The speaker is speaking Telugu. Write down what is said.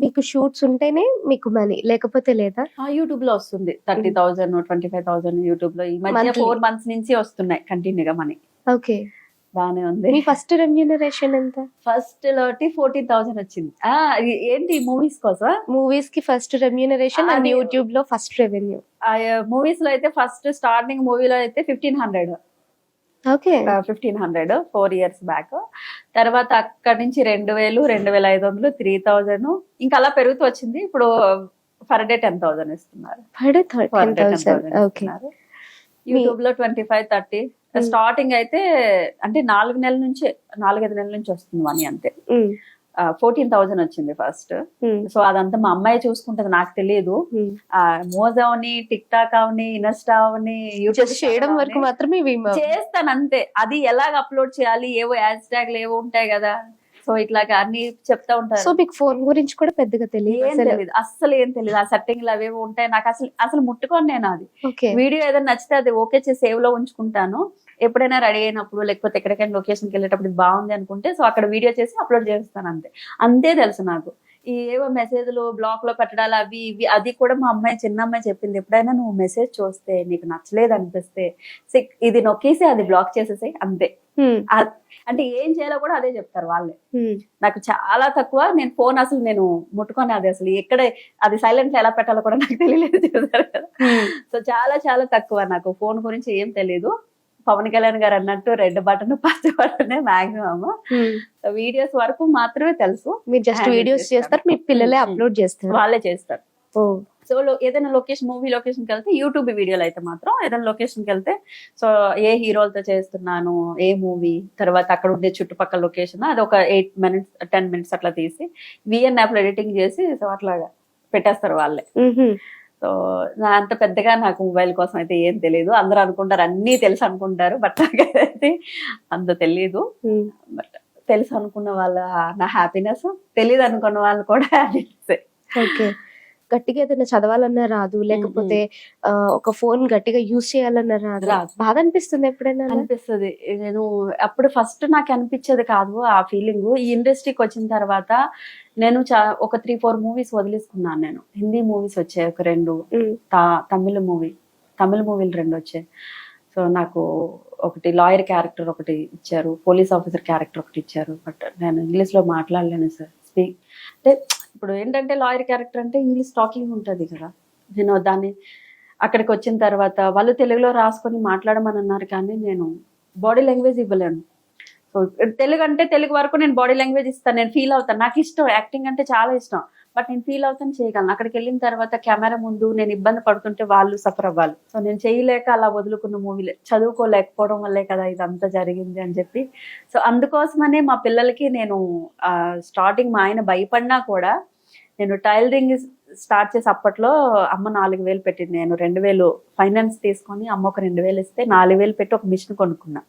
మీకు షూట్స్ ఉంటేనే మీకు మనీ, లేకపోతే లేదా? యూట్యూబ్ లో వస్తుంది 30,000 25,000 యూట్యూబ్ లో. ఈ మధ్య Monthly. 4 months నుంచి వస్తున్నాయి కంటిన్యూగా మనీ. ఓకే. బానే ఉంది. మీ ఫస్ట్ రెమ్యూనరేషన్ ఎంత? ఫస్ట్ లోటి 14,000 వచ్చింది. ఏంటి మూవీస్ కోసం? మూవీస్ కి ఫస్ట్ రెమ్యూనరేషన్ అండ్ అది- యూట్యూబ్ లో ఫస్ట్ రెవెన్యూ. మూవీస్ లో అయితే ఫస్ట్ స్టార్టింగ్ మూవీలో అయితే 1,500 ఓకే. 1,500 4 years back. తర్వాత అక్కడి నుంచి 2,000 2,500 3,000 ఇంకా అలా పెరుగుతూ వచ్చింది. ఇప్పుడు పర్ డే 10,000 ఇస్తున్నారు. Per day Per day 10,000. 10,000 okay. ఇస్తున్నారు. యూట్యూబ్ లో 25 30. స్టార్టింగ్ అయితే అంటే 4 నెలల నుంచి 4-5 నెలల నుంచి వస్తుంది మనీ అంతే. 14,000 వచ్చింది ఫస్ట్. సో అదంతా మా అమ్మాయి చూసుకుంటది, నాకు తెలియదు. మోజ్ అవని, టిక్ టాక్ అవని, ఇన్స్టా అవని, యూట్యూబ్ జస్ట్ చేయడం వరకు మాత్రమే ఇవి చేస్తాను అంతే. అది ఎలాగ అప్లోడ్ చేయాలి, ఏవో హ్యాష్ ట్యాగ్లు ఏవో ఉంటాయి కదా, సో ఇట్లాగా అన్ని చెప్తా సో ఉంటారు. మీకు ఫోన్ గురించి కూడా పెద్దగా ఏం తెలియదు. తెలియదు, అస్సలు ఏం తెలియదు. ఆ సెట్టింగ్లు అవేవో ఉంటాయి, నాకు అసలు అసలు ముట్టుకోను నేను. అది ఓకే. వీడియో ఏదైనా నచ్చితే అది ఓకే చేసి సేవ్ లో ఉంచుకుంటాను. ఎప్పుడైనా రెడీ అయినప్పుడు లేకపోతే ఎక్కడికైనా లొకేషన్కి వెళ్ళేటప్పుడు ఇది బాగుంది అనుకుంటే సో అక్కడ వీడియో చేసి అప్లోడ్ చేస్తాను అంతే. అంతే తెలుసు నాకు. ఈ ఏవో మెసేజ్లు బ్లాక్ లో పెట్టడాలు అవి ఇవి అది కూడా మా అమ్మాయి, చిన్న అమ్మాయి చెప్పింది, ఎప్పుడైనా నువ్వు మెసేజ్ చూస్తే నీకు నచ్చలేదు అనిపిస్తే ఇది నొక్కేసి అది బ్లాక్ చేసేసి అంతే. అంటే ఏం చేయాలో కూడా అదే చెప్తారు వాళ్ళే. నాకు చాలా తక్కువ, నేను ఫోన్ అసలు నేను ముట్టుకొని అది అసలు ఎక్కడ అది సైలెంట్ ఎలా పెట్టాలో కూడా నాకు తెలియలేదు, చూసారు కదా. సో చాలా చాలా తక్కువ, నాకు ఫోన్ గురించి ఏం తెలియదు. పవన్ కళ్యాణ్ గారు అన్నట్టు రెడ్ బటన్ పచ్చ బటన్ మాక్సిమం. వీడియోస్ వరకు మాత్రమే తెలుసు. మీరు జస్ట్ వీడియోస్ చేస్తారు, మీ పిల్లలే అప్లోడ్ చేస్తారు, వాళ్ళే చేస్తారు. సో ఏదైనా లొకేషన్, మూవీ లొకేషన్కి వెళ్తే యూట్యూబ్ వీడియోలు అయితే మాత్రం ఏదైనా లొకేషన్కి వెళ్తే సో ఏ హీరోలతో చేస్తున్నాను, ఏ మూవీ, తర్వాత అక్కడ ఉండే చుట్టుపక్కల లొకేషన్, అది ఒక 8 minutes 10 minutes అట్లా తీసి విఎన్ యాప్ లో ఎడిటింగ్ చేసి సో అట్లాగా పెట్టేస్తారు వాళ్ళే. సో నా అంత పెద్దగా నాకు మొబైల్ కోసం అయితే ఏం తెలియదు. అందరూ అనుకుంటారు అన్నీ తెలుసు అనుకుంటారు, బట్ నాకైతే అంత తెలియదు. బట్ తెలుసు అనుకున్న వాళ్ళ నా హ్యాపీనెస్, తెలియదు అనుకున్న వాళ్ళు కూడా హ్యాపీనెస్. ఓకే. గట్టిగా ఏదైనా చదవాలన్నా రాదు, లేకపోతే ఒక ఫోన్ గట్టిగా యూజ్ చేయాలన్నా రాదు, బాధ అనిపిస్తుంది ఎప్పుడైనా? అనిపిస్తుంది. నేను అప్పుడు ఫస్ట్ నాకు అనిపించేది కాదు ఆ ఫీలింగ్. ఈ ఇండస్ట్రీకి వచ్చిన తర్వాత నేను ఒక 3-4 మూవీస్ వదిలేసుకున్నాను నేను. హిందీ మూవీస్ వచ్చాయి ఒక 2, తమిళ మూవీలు 2 వచ్చాయి. సో నాకు ఒకటి లాయర్ క్యారెక్టర్ ఒకటి ఇచ్చారు, పోలీస్ ఆఫీసర్ క్యారెక్టర్ ఒకటి ఇచ్చారు. బట్ నేను ఇంగ్లీష్ లో మాట్లాడలేను సార్. అంటే ఇప్పుడు ఏంటంటే లాయర్ క్యారెక్టర్ అంటే ఇంగ్లీష్ టాకింగ్ ఉంటుంది కదా, నేను దాన్ని అక్కడికి వచ్చిన తర్వాత వాళ్ళు తెలుగులో రాసుకొని మాట్లాడమని అన్నారు, కానీ నేను బాడీ లాంగ్వేజ్ ఇవ్వలేను. సో తెలుగు అంటే తెలుగు వరకు నేను బాడీ లాంగ్వేజ్ ఇస్తాను, నేను ఫీల్ అవుతాను, నాకు ఇష్టం, యాక్టింగ్ అంటే చాలా ఇష్టం, బట్ నేను ఫీల్ అవుతాను, చేయగలను. అక్కడికి వెళ్ళిన తర్వాత కెమెరా ముందు నేను ఇబ్బంది పడుతుంటే వాళ్ళు సఫర్ అవ్వాలి. సో నేను చేయలేక అలా వదులుకున్న మూవీలే, చదువుకోలేకపోవడం వల్లే కదా ఇదంతా జరిగింది అని చెప్పి. సో అందుకోసమనే మా పిల్లలకి నేను స్టార్టింగ్ మా ఆయన భయపడినా కూడా నేను టైలరింగ్ స్టార్ట్ చేసి అప్పట్లో అమ్మ 4,000 పెట్టింది, నేను 2,000 ఫైనాన్స్ తీసుకొని అమ్మ ఒక 2,000 ఇస్తే 4,000 పెట్టి ఒక మిషన్ కొనుక్కున్నా.